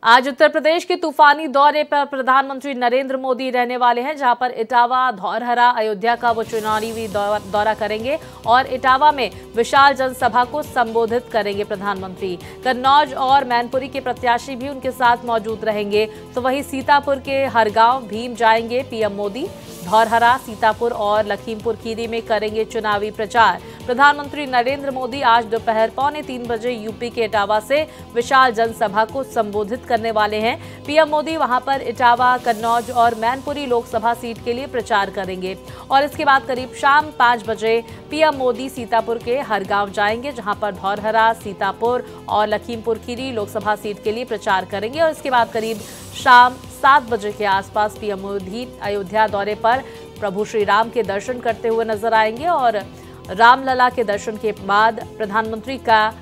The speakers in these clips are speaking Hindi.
आज उत्तर प्रदेश के तूफानी दौरे पर प्रधानमंत्री नरेंद्र मोदी रहने वाले हैं, जहां पर इटावा, धौरहरा, अयोध्या का वो चुनावी दौरा करेंगे और इटावा में विशाल जनसभा को संबोधित करेंगे प्रधानमंत्री। कन्नौज और मैनपुरी के प्रत्याशी भी उनके साथ मौजूद रहेंगे। तो वहीं सीतापुर के हरगांव भीम जाएंगे पीएम मोदी। धौरहरा, सीतापुर और लखीमपुर खीरी में करेंगे चुनावी प्रचार। प्रधानमंत्री नरेंद्र मोदी आज दोपहर 2:45 बजे यूपी के इटावा से विशाल जनसभा को संबोधित करने वाले हैं। पीएम मोदी वहां पर इटावा, कन्नौज और मैनपुरी लोकसभा सीट के लिए प्रचार करेंगे और इसके बाद करीब शाम 5 बजे पीएम मोदी सीतापुर के हरगांव जाएंगे, जहां पर धौरहरा, सीतापुर और लखीमपुर खीरी लोकसभा सीट के लिए प्रचार करेंगे और इसके बाद करीब शाम 7 बजे के आसपास पीएम मोदी अयोध्या दौरे पर प्रभु श्री राम के दर्शन करते हुए नजर आएंगे और रामलला के दर्शन के बाद प्रधानमंत्री का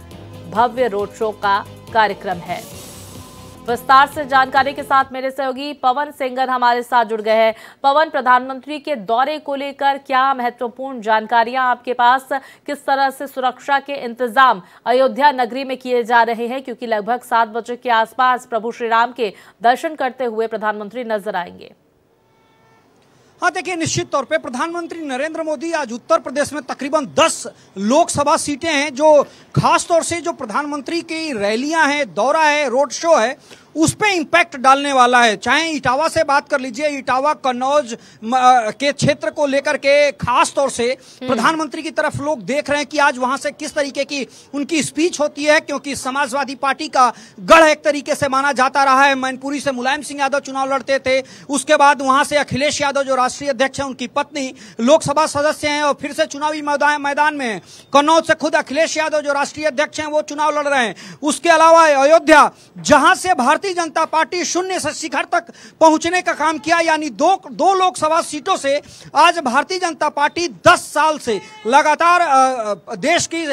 भव्य रोड शो का कार्यक्रम है। विस्तार से जानकारी के साथ मेरे सहयोगी पवन सेंगर हमारे साथ जुड़ गए हैं। पवन, प्रधानमंत्री के दौरे को लेकर क्या महत्वपूर्ण जानकारियां आपके पास, किस तरह से सुरक्षा के इंतजाम अयोध्या नगरी में किए जा रहे हैं, क्योंकि लगभग 7 बजे के आसपास प्रभु श्री राम के दर्शन करते हुए प्रधानमंत्री नजर आएंगे। हाँ, देखिए, निश्चित तौर पे प्रधानमंत्री नरेंद्र मोदी आज उत्तर प्रदेश में तकरीबन 10 लोकसभा सीटें हैं, जो खास तौर से जो प्रधानमंत्री की रैलियां हैं, दौरा है, रोड शो है, उस पे इम्पैक्ट डालने वाला है। चाहे इटावा से बात कर लीजिए, इटावा कन्नौज के क्षेत्र को लेकर के खास तौर से प्रधानमंत्री की तरफ लोग देख रहे हैं कि आज वहां से किस तरीके की उनकी स्पीच होती है, क्योंकि समाजवादी पार्टी का गढ़ एक तरीके से माना जाता रहा है। मैनपुरी से मुलायम सिंह यादव चुनाव लड़ते थे, उसके बाद वहां से अखिलेश यादव जो राष्ट्रीय अध्यक्ष हैं, उनकी पत्नी लोकसभा सदस्य हैं और फिर से चुनावी मैदान में। कन्नौज से खुद अखिलेश यादव जो राष्ट्रीय अध्यक्ष हैं वो चुनाव लड़ रहे हैं। उसके अलावा अयोध्या, जहां से भारतीय जनता पार्टी शून्य से शिखर तक पहुंचने का काम किया, यानी दो लोकसभा सीटों से आज भारतीय जनता पार्टी 10 साल से लगातार देश की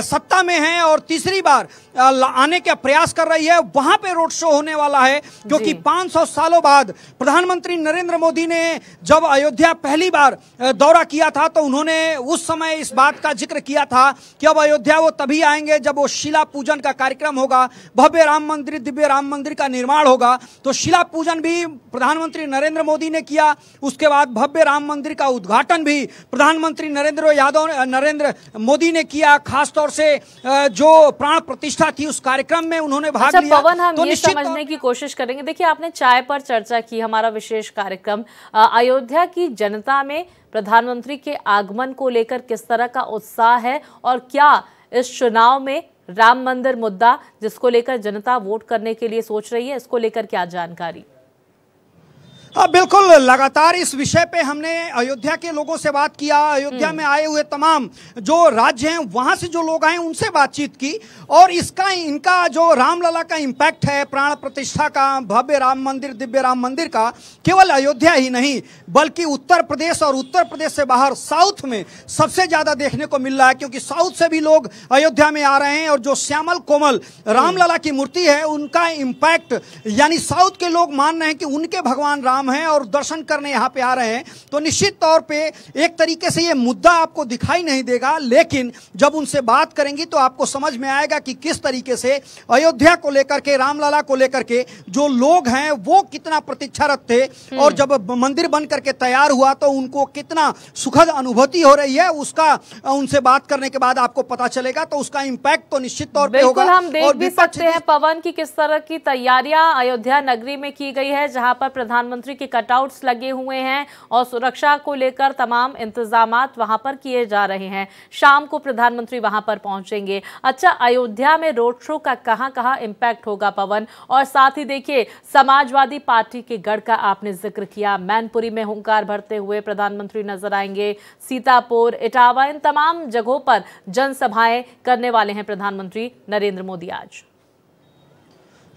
सत्ता में है और तीसरी बार आने का प्रयास कर रही है। वहां पे रोड शो होने वाला है, क्योंकि 500 सालों बाद प्रधानमंत्री नरेंद्र मोदी ने जब अयोध्या पहली बार दौरा किया था तो उन्होंने उस समय इस बात का जिक्र किया था कि अब अयोध्या वो तभी आएंगे जब वो शिला पूजन का कार्यक्रम होगा, भव्य राम मंदिर, दिव्य राम मंदिर का निर्माण होगा। तो शिला पूजन भी प्रधानमंत्री नरेंद्र मोदी ने किया, उसके बाद भव्य राम मंदिर का उद्घाटन भी प्रधानमंत्री नरेंद्र मोदी ने किया। खास तौर से जो प्राण प्रतिष्ठा थी उस कार्यक्रम में उन्होंने भाग लिया। पवन, हम ये समझने की कोशिश करेंगे, देखिए आपने चाय पर चर्चा की, हमारा विशेष कार्यक्रम, अयोध्या की जनता में प्रधानमंत्री के आगमन को लेकर किस तरह का उत्साह है और क्या इस चुनाव में राम मंदिर मुद्दा जिसको लेकर जनता वोट करने के लिए सोच रही है, इसको लेकर क्या जानकारी? हाँ, बिल्कुल, लगातार इस विषय पे हमने अयोध्या के लोगों से बात किया, अयोध्या में आए हुए तमाम जो राज्य हैं वहां से जो लोग आए उनसे बातचीत की और इनका जो रामलला का इम्पैक्ट है, प्राण प्रतिष्ठा का, भव्य राम मंदिर, दिव्य राम मंदिर का, केवल अयोध्या ही नहीं बल्कि उत्तर प्रदेश और उत्तर प्रदेश से बाहर साउथ में सबसे ज्यादा देखने को मिल रहा है, क्योंकि साउथ से भी लोग अयोध्या में आ रहे हैं और जो श्यामल कोमल रामलला की मूर्ति है उनका इम्पैक्ट, यानी साउथ के लोग मान रहे हैं कि उनके भगवान राम हैं और दर्शन करने यहां पे आ रहे हैं। तो निश्चित तौर पे एक तरीके से ये मुद्दा आपको दिखाई नहीं देगा, लेकिन जब उनसे बात करेंगी तो आपको समझ में आएगा कि किस तरीके से अयोध्या को लेकर के, रामलला को लेकर के जो लोग हैं वो कितना प्रतीक्षारत थे और जब मंदिर बन करके तैयार हुआ तो उनको कितना सुखद अनुभूति हो रही है, उसका उनसे बात करने के बाद आपको पता चलेगा। तो उसका इम्पैक्ट तो निश्चित तौर पे होगा। हम देख भी सकते हैं पवन की किस तरह की तैयारियां अयोध्या नगरी में की गई है, जहां पर प्रधानमंत्री के कटआउट्स लगे हुए हैं और सुरक्षा को लेकर तमाम इंतजामात वहां पर किए जा रहे हैं। शाम को प्रधानमंत्री वहां पर पहुंचेंगे। अच्छा, अयोध्या में रोड शो का कहां इंपैक्ट होगा पवन? और साथ ही देखिए, समाजवादी पार्टी के गढ़ का आपने जिक्र किया, मैनपुरी में हुंकार भरते हुए प्रधानमंत्री नजर आएंगे। सीतापुर, इटावा, इन तमाम जगहों पर जनसभाएं करने वाले हैं प्रधानमंत्री नरेंद्र मोदी आज।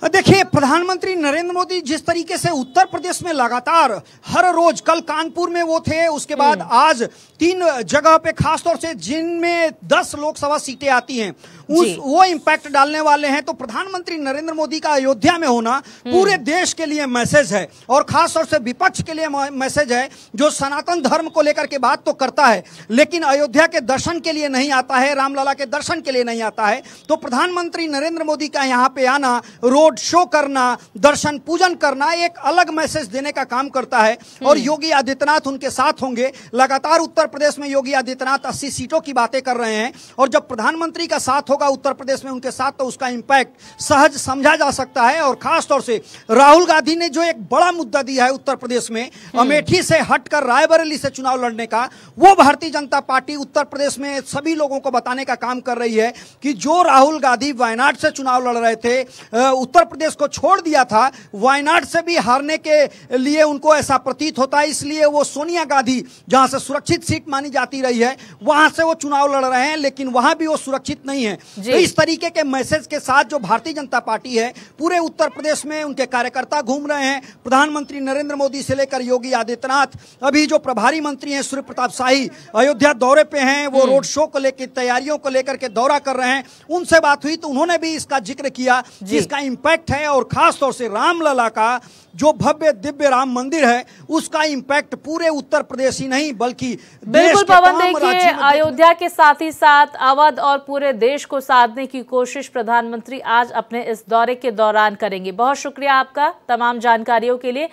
देखिए, प्रधानमंत्री नरेंद्र मोदी जिस तरीके से उत्तर प्रदेश में लगातार हर रोज, कल कानपुर में वो थे, उसके बाद आज 3 जगह पे खासतौर से जिनमें 10 लोकसभा सीटें आती हैं वो इम्पैक्ट डालने वाले हैं। तो प्रधानमंत्री नरेंद्र मोदी का अयोध्या में होना पूरे देश के लिए मैसेज है, और खासतौर से विपक्ष के लिए मैसेज है, जो सनातन धर्म को लेकर के बात तो करता है लेकिन अयोध्या के दर्शन के लिए नहीं आता है, रामलला के दर्शन के लिए नहीं आता है। तो प्रधानमंत्री नरेंद्र मोदी का यहां पे आना, रोड शो करना, दर्शन पूजन करना एक अलग मैसेज देने का काम करता है। और योगी आदित्यनाथ उनके साथ होंगे। लगातार उत्तर प्रदेश में योगी आदित्यनाथ 80 सीटों की बातें कर रहे हैं, और जब प्रधानमंत्री का साथ होगा उत्तर प्रदेश में उनके साथ, तो उसका इंपैक्ट सहज समझा जा सकता है। और खासतौर से राहुल गांधी ने जो एक बड़ा मुद्दा दिया है उत्तर प्रदेश में, अमेठी से हटकर रायबरेली से चुनाव लड़ने का, वो भारतीय जनता पार्टी उत्तर प्रदेश में सभी लोगों को बताने का काम कर रही है कि जो राहुल गांधी वायनाड से चुनाव लड़ रहे थे, उत्तर प्रदेश को छोड़ दिया था, वायनाड से भी हारने के लिए उनको ऐसा प्रतीत होता है, इसलिए वो सोनिया गांधी जहां से सुरक्षित सीट मानी जाती रही है वहां से वो चुनाव लड़ रहे हैं, लेकिन वहां भी वो सुरक्षित नहीं है। तो इस तरीके के मैसेज के साथ जो भारतीय जनता पार्टी है पूरे उत्तर प्रदेश में उनके कार्यकर्ता घूम रहे हैं। प्रधानमंत्री नरेंद्र मोदी से लेकर योगी आदित्यनाथ, अभी जो प्रभारी मंत्री हैं सूर्य प्रताप शाही अयोध्या दौरे पे हैं, वो रोड शो को लेकर, तैयारियों को लेकर के दौरा कर रहे हैं। उनसे बात हुई तो उन्होंने भी इसका जिक्र किया कि इसका इंपैक्ट है, और खासतौर से रामलला का जो भव्य दिव्य राम मंदिर है उसका इंपैक्ट पूरे उत्तर प्रदेश ही नहीं बल्कि बिल्कुल पवन, देखिए अयोध्या के साथ ही साथ अवध और पूरे देश को साधने की कोशिश प्रधानमंत्री आज अपने इस दौरे के दौरान करेंगे। बहुत शुक्रिया आपका तमाम जानकारियों के लिए।